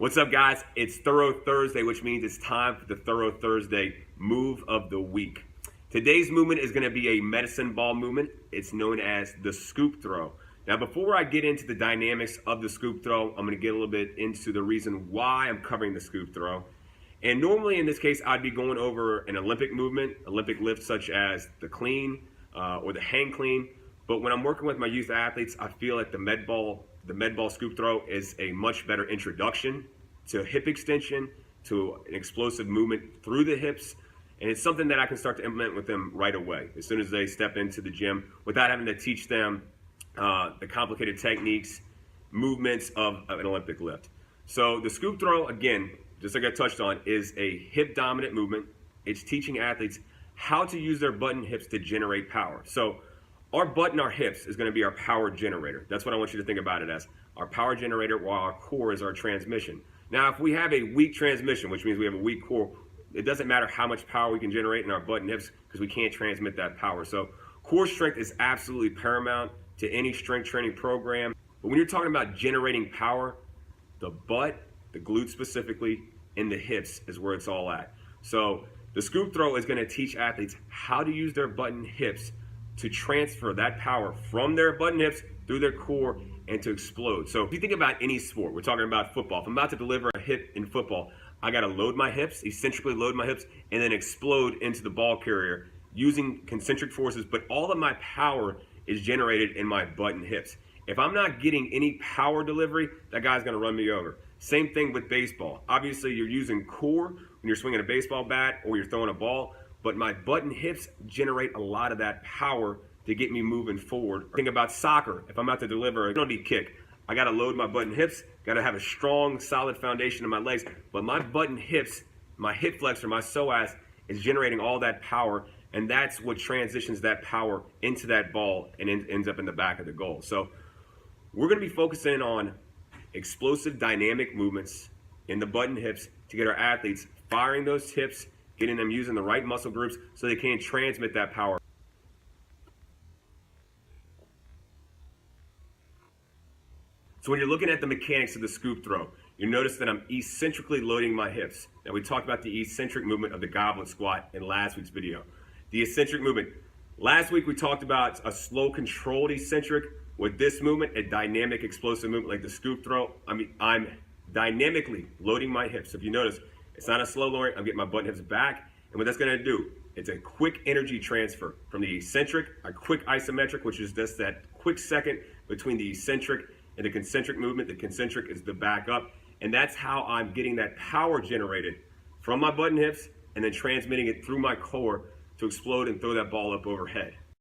What's up, guys? It's Thorough Thursday, which means it's time for the Thorough Thursday move of the week. Today's movement is going to be a medicine ball movement. It's known as the scoop throw. Now, before I get into the dynamics of the scoop throw, I'm going to get a little bit into the reason why I'm covering the scoop throw. And normally in this case, I'd be going over an Olympic movement, Olympic lift such as the clean or the hang clean. But when I'm working with my youth athletes, I feel like the med ball scoop throw is a much better introduction to hip extension, to an explosive movement through the hips. And it's something that I can start to implement with them right away, as soon as they step into the gym, without having to teach them the complicated techniques, movements of an Olympic lift. So the scoop throw, again, just like I touched on, is a hip dominant movement. It's teaching athletes how to use their butt and hips to generate power. So our butt and our hips is going to be our power generator. That's what I want you to think about it as. Our power generator, while our core is our transmission. Now, if we have a weak transmission, which means we have a weak core, it doesn't matter how much power we can generate in our butt and hips because we can't transmit that power. So core strength is absolutely paramount to any strength training program. But when you're talking about generating power, the butt, the glutes specifically, and the hips is where it's all at. So the scoop throw is going to teach athletes how to use their butt and hips to transfer that power from their butt and hips through their core and to explode. So if you think about any sport, we're talking about football. If I'm about to deliver a hit in football, I got to load my hips, eccentrically load my hips, and then explode into the ball carrier using concentric forces, but all of my power is generated in my butt and hips. If I'm not getting any power delivery, that guy's going to run me over. Same thing with baseball. Obviously, you're using core when you're swinging a baseball bat or you're throwing a ball, but my butt and hips generate a lot of that power to get me moving forward. Think about soccer. If I'm about to deliver a penalty kick, I got to load my butt and hips, got to have a strong, solid foundation in my legs, but my butt and hips, my hip flexor, my psoas is generating all that power, and that's what transitions that power into that ball and ends up in the back of the goal. So we're going to be focusing on explosive dynamic movements in the butt and hips to get our athletes firing those hips, getting them using the right muscle groups so they can transmit that power. So when you're looking at the mechanics of the scoop throw, you notice that I'm eccentrically loading my hips. Now, we talked about the eccentric movement of the goblet squat in last week's video. The eccentric movement. Last week we talked about a slow controlled eccentric. With this movement, a dynamic explosive movement like the scoop throw, I'm dynamically loading my hips. So if you notice, it's not a slow lowering, I'm getting my butt and hips back. And what that's gonna do, it's a quick energy transfer from the eccentric, a quick isometric, which is just that quick second between the eccentric and the concentric movement. The concentric is the back up. And that's how I'm getting that power generated from my butt and hips and then transmitting it through my core to explode and throw that ball up overhead.